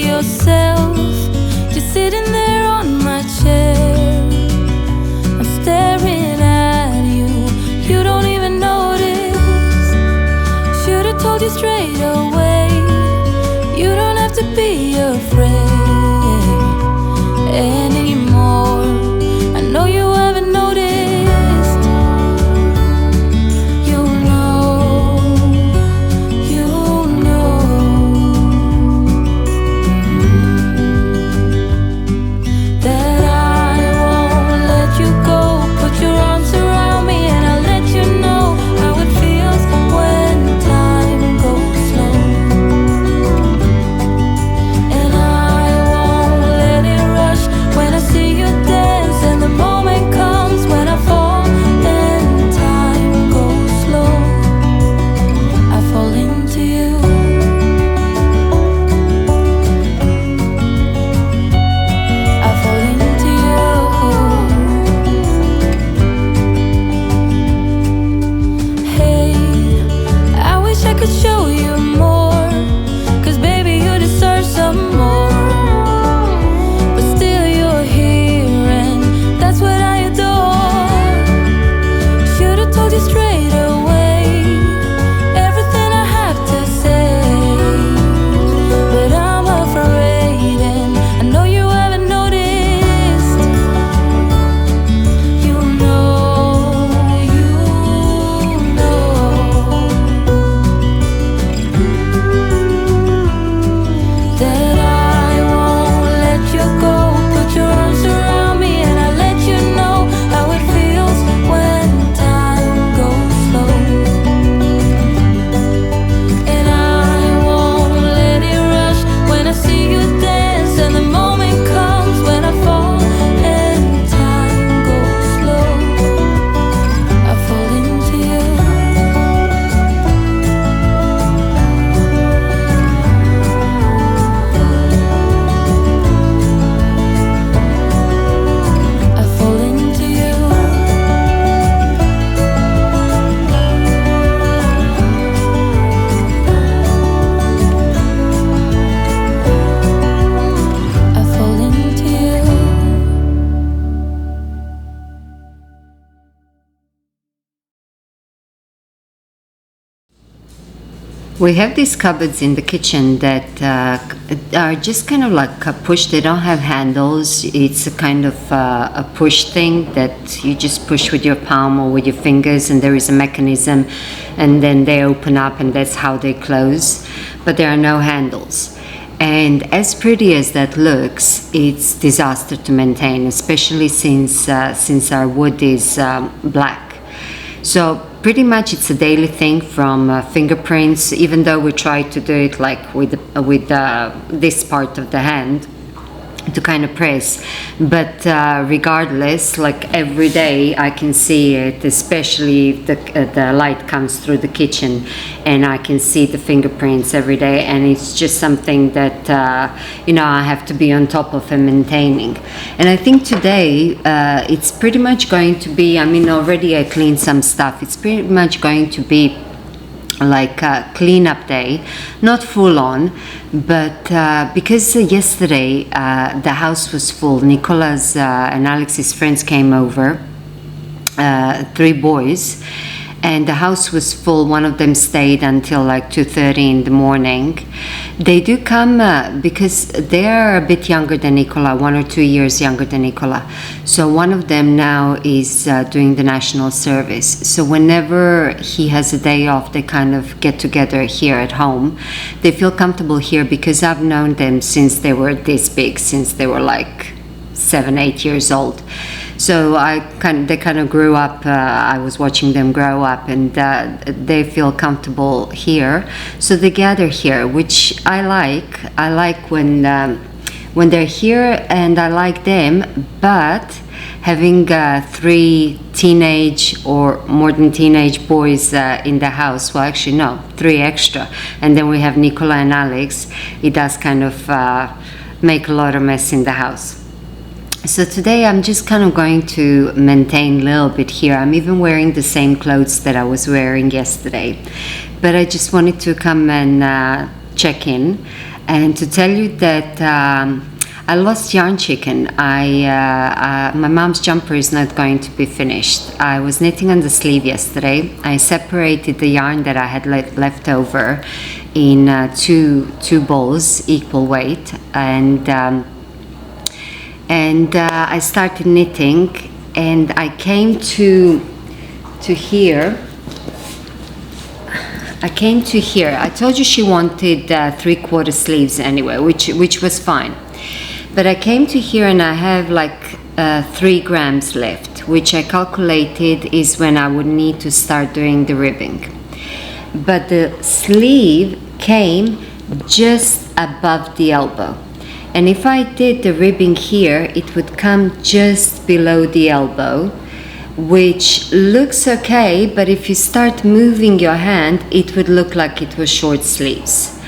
yourself, just sitting there on my chair. I'm staring at you, you don't even notice. Should've told you straight away, you don't have to be afraid anymore. I know you haven't noticed. We have these cupboards in the kitchen that are just kind of like a push. They don't have handles. It's a kind of a push thing that you just push with your palm or with your fingers, and there is a mechanism, and then they open up, and that's how they close. But there are no handles. And as pretty as that looks, it's disaster to maintain, especially since our wood is black. So pretty much it's a daily thing, from fingerprints, even though we try to do it like with this part of the hand to kind of press, but regardless, like every day I can see it, especially if the light comes through the kitchen, and I can see the fingerprints every day, and it's just something that I have to be on top of and maintaining. And I think today it's pretty much going to be, already I cleaned some stuff, it's pretty much going to be like a cleanup day, not full on, but because yesterday the house was full. Nicola's and Alex's friends came over, 3 boys, and the house was full. One of them stayed until like 2:30 in the morning. They do come because they are a bit younger than Nicola, 1 or 2 years younger than Nicola. So one of them now is doing the national service. So whenever he has a day off, they kind of get together here at home. They feel comfortable here because I've known them since they were this big, since they were like 7, 8 years old. So they kind of grew up. I was watching them grow up, and they feel comfortable here. So they gather here, which I like. I like when they're here, and I like them. But having 3 teenage or more than teenage boys in the house, well, actually no, 3 extra, and then we have Nicola and Alex. It does kind of make a lot of mess in the house. So today I'm just kind of going to maintain a little bit here. I'm even wearing the same clothes that I was wearing yesterday, but I just wanted to come and check in. And to tell you that I lost yarn chicken. My mom's jumper is not going to be finished. I was knitting on the sleeve yesterday. I separated the yarn that I had left over in two balls, equal weight, and I started knitting, and I came to here. I told you she wanted 3/4 sleeves anyway, which was fine. But I came to here and I have like 3 grams left, which I calculated is when I would need to start doing the ribbing. But the sleeve came just above the elbow. And if I did the ribbing here, it would come just below the elbow, which looks okay, but if you start moving your hand, it would look like it was short sleeves.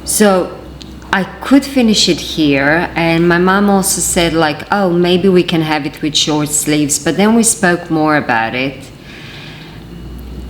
So I could finish it here, and my mom also said like, oh, maybe we can have it with short sleeves, but then we spoke more about it.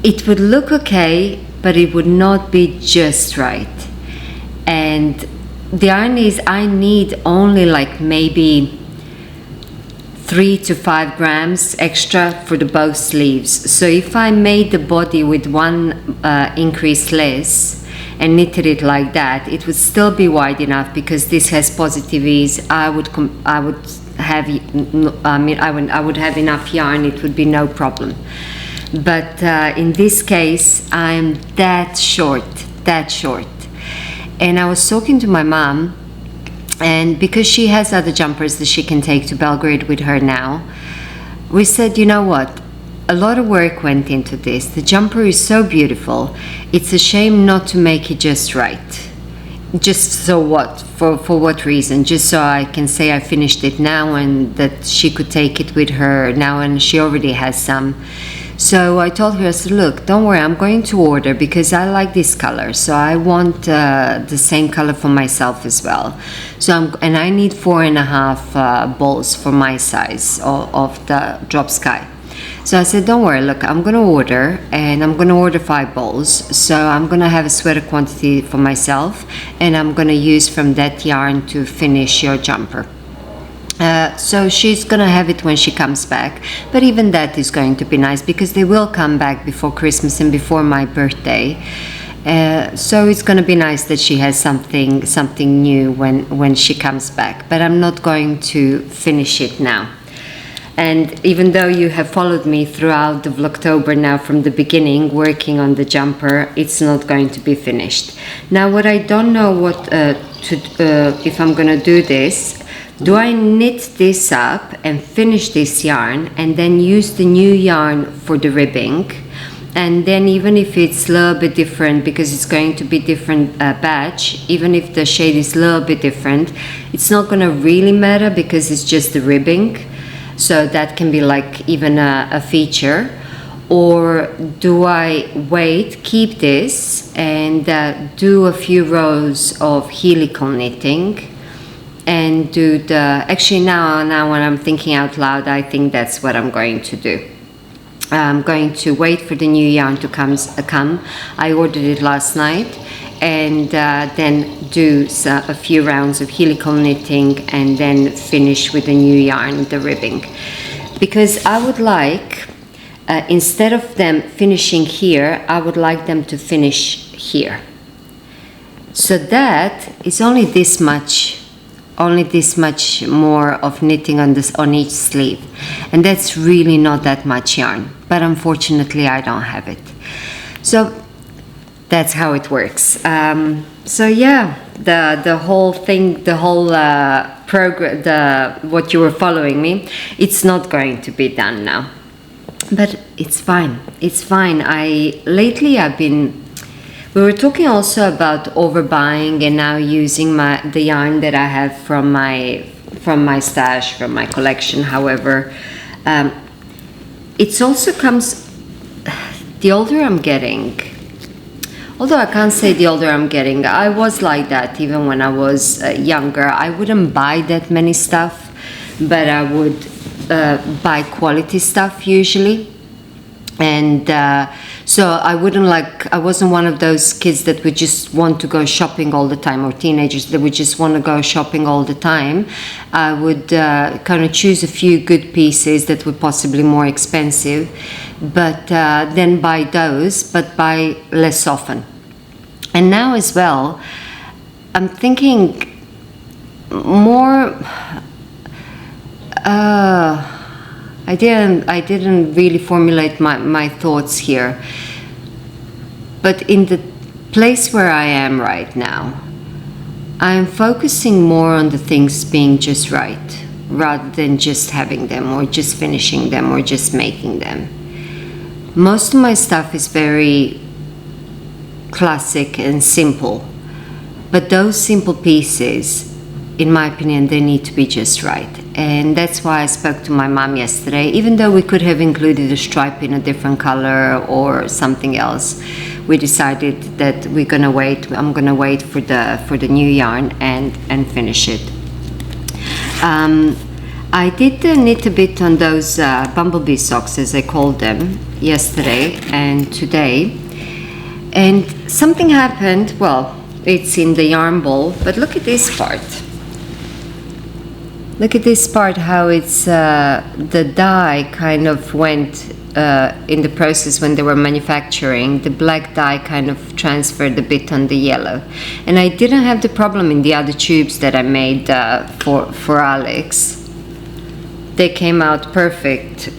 It would look okay, but it would not be just right. And the irony is I need only like maybe 3 to 5 grams extra for the both sleeves. So if I made the body with 1 increase less and knitted it like that, it would still be wide enough because this has positive ease. I would have enough yarn. It would be no problem. But in this case, I'm that short. And I was talking to my mom, and because she has other jumpers that she can take to Belgrade with her now, we said, you know what? A lot of work went into this. The jumper is so beautiful. It's a shame not to make it just right. Just so what? For what reason? Just so I can say I finished it now and that she could take it with her now, and she already has some. So I told her, I said, look, don't worry, I'm going to order because I like this color. So I want the same color for myself as well. So and I need 4.5 balls for my size of the Drop Sky. So I said, don't worry, look, I'm going to order, and I'm going to order 5 balls. So I'm going to have a sweater quantity for myself, and I'm going to use from that yarn to finish your jumper. So she's gonna have it when she comes back, but even that is going to be nice because they will come back before Christmas and before my birthday. So it's gonna be nice that she has something new when she comes back, but I'm not going to finish it now. And even though you have followed me throughout the Vlogtober now from the beginning working on the jumper, it's not going to be finished. Now what I don't know if I'm gonna do this, do I knit this up and finish this yarn and then use the new yarn for the ribbing? And then even if it's a little bit different, because it's going to be different batch, even if the shade is a little bit different, it's not going to really matter because it's just the ribbing. So that can be like even a feature. Or do I wait, keep this, and do a few rows of helical knitting? And do actually now when I'm thinking out loud, I think that's what I'm going to do. I'm going to wait for the new yarn to come. I ordered it last night, and then do a few rounds of helical knitting and then finish with the new yarn, the ribbing. Because I would like, instead of them finishing here, I would like them to finish here. So that is only this much more of knitting on each sleeve, and that's really not that much yarn, but unfortunately I don't have it. So that's how it works. So yeah, the whole thing, the whole program, what you were following me, it's not going to be done now, but it's fine. Lately I've been. We were talking also about overbuying and now using the yarn that I have from my stash, from my collection. However, it also comes, the older I'm getting, although I can't say the older I'm getting, I was like that even when I was younger. I wouldn't buy that many stuff, but I would buy quality stuff usually. And So I wasn't one of those kids that would just want to go shopping all the time, or teenagers that would just want to go shopping all the time. I would kind of choose a few good pieces that were possibly more expensive, but then buy those, but buy less often. And now as well, I'm thinking more. I didn't really formulate my thoughts here. But in the place where I am right now, I'm focusing more on the things being just right, rather than just having them, or just finishing them, or just making them. Most of my stuff is very classic and simple, but those simple pieces, in my opinion, they need to be just right. And that's why I spoke to my mom yesterday. Even though we could have included a stripe in a different color or something else, we decided that we're gonna wait. I'm gonna wait for the new yarn and finish it. I did knit a bit on those Bumblebee socks, as I called them, yesterday and today. And something happened. Well, it's in the yarn ball, but look at this part. Look at this part, how it's the dye kind of went in the process when they were manufacturing. The black dye kind of transferred a bit on the yellow, and I didn't have the problem in the other tubes that I made for Alex. They came out perfect.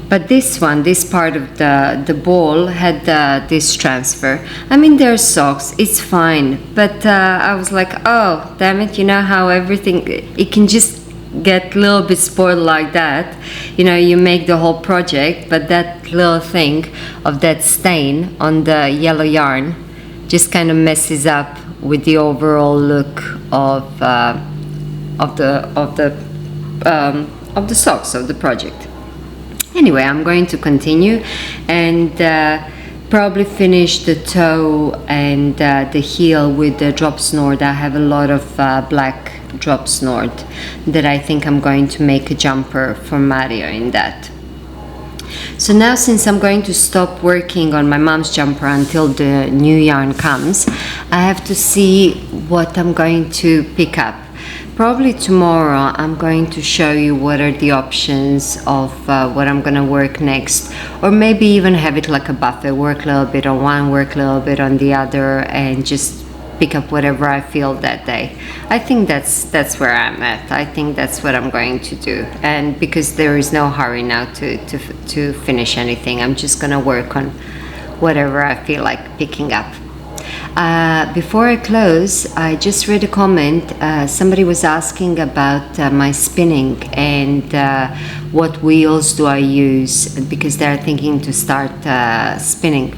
But this one, this part of the ball had this transfer. I mean, they're socks, it's fine. But I was like, oh, damn it, you know how everything, it can just get a little bit spoiled like that. You know, you make the whole project, but that little thing of that stain on the yellow yarn just kind of messes up with the overall look of the socks of the project. Anyway, I'm going to continue and probably finish the toe and the heel with the drop snort. I have a lot of black drop snort that I think I'm going to make a jumper for Mario in that. So now, since I'm going to stop working on my mom's jumper until the new yarn comes, I have to see what I'm going to pick up. Probably tomorrow I'm going to show you what are the options of what I'm gonna work next, or maybe even have it like a buffet, work a little bit on one, work a little bit on the other, and just pick up whatever I feel that day. I think that's where I'm at. I think that's what I'm going to do, and because there is no hurry now to finish anything, I'm just gonna work on whatever I feel like picking up. Before I close, I just read a comment. Somebody was asking about my spinning and what wheels do I use, because they're thinking to start spinning.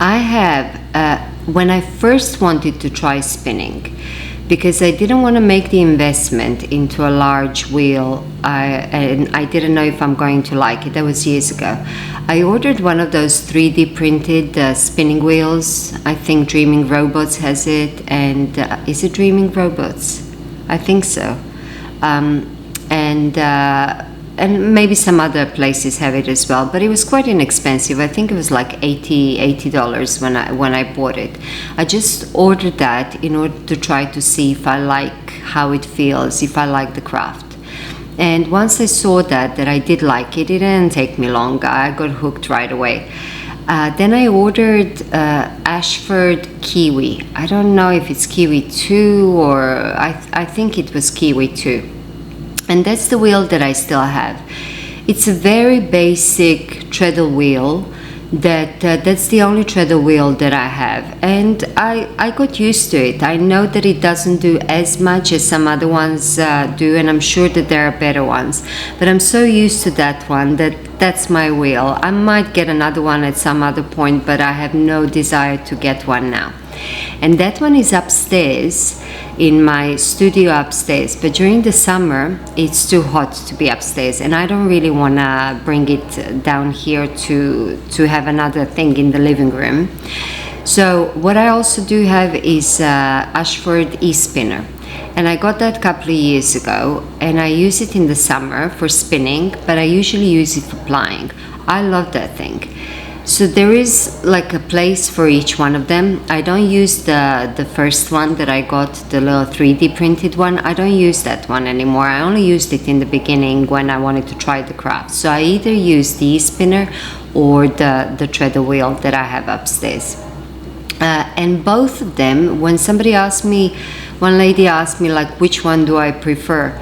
I have, when I first wanted to try spinning, because I didn't want to make the investment into a large wheel, and I didn't know if I'm going to like it. That was years ago. I ordered one of those 3D printed spinning wheels. I think Dreaming Robots has it, and is it Dreaming Robots? I think so. And maybe some other places have it as well, but it was quite inexpensive. I think it was like $80 when I bought it. I just ordered that in order to try to see if I like how it feels, if I like the craft. And once I saw that I did like it, it didn't take me long. I got hooked right away. Then I ordered Ashford Kiwi. I don't know if it's Kiwi 2 or I think it was Kiwi 2. And that's the wheel that I still have. It's a very basic treadle wheel. That's the only treadle wheel that I have, and I got used to it. I know that it doesn't do as much as some other ones do, and I'm sure that there are better ones, but I'm so used to that one that's my wheel. I might get another one at some other point, but I have no desire to get one now. And that one is upstairs in my studio upstairs, but during the summer it's too hot to be upstairs, and I don't really want to bring it down here to have another thing in the living room. So what I also do have is Ashford e-spinner, and I got that a couple of years ago, and I use it in the summer for spinning, but I usually use it for plying. I love that thing. So there is like a place for each one of them. I don't use the first one that I got, the little 3D printed one. I don't use that one anymore. I only used it in the beginning when I wanted to try the craft. So I either use the e-spinner or the treadle wheel that I have upstairs. And both of them, when somebody asked me, one lady asked me like, which one do I prefer?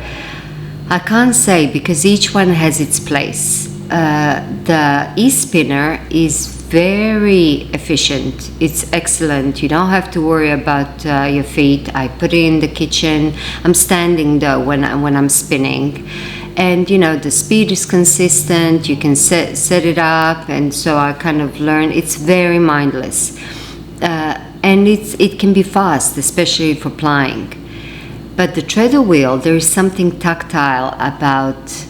I can't say, because each one has its place. The e-spinner is very efficient. It's excellent. You don't have to worry about your feet. I put it in the kitchen. I'm standing though when I'm spinning, and you know the speed is consistent. You can set it up, and so I kind of learn. It's very mindless, and it can be fast, especially for plying. But the treadle wheel, there is something tactile about.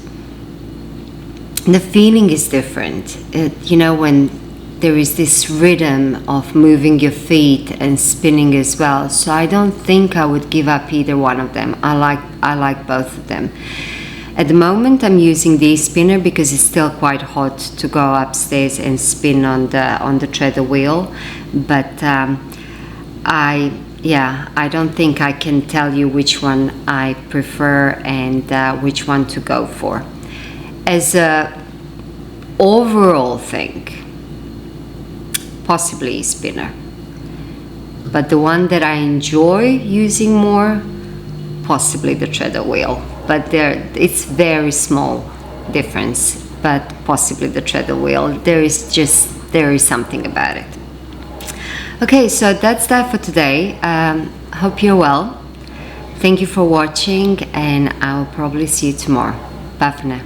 The feeling is different. You know, when there is this rhythm of moving your feet and spinning as well. So I don't think I would give up either one of them. I like both of them. At the moment I'm using the spinner because it's still quite hot to go upstairs and spin on the treadle wheel. But I don't think I can tell you which one I prefer and which one to go for. As a overall thing, possibly spinner, but the one that I enjoy using more, possibly the treadle wheel. But it's very small difference, but possibly the treadle wheel. There is something about it. Okay, so that's that for today. Hope you're well. Thank you for watching, and I'll probably see you tomorrow. Bye for now.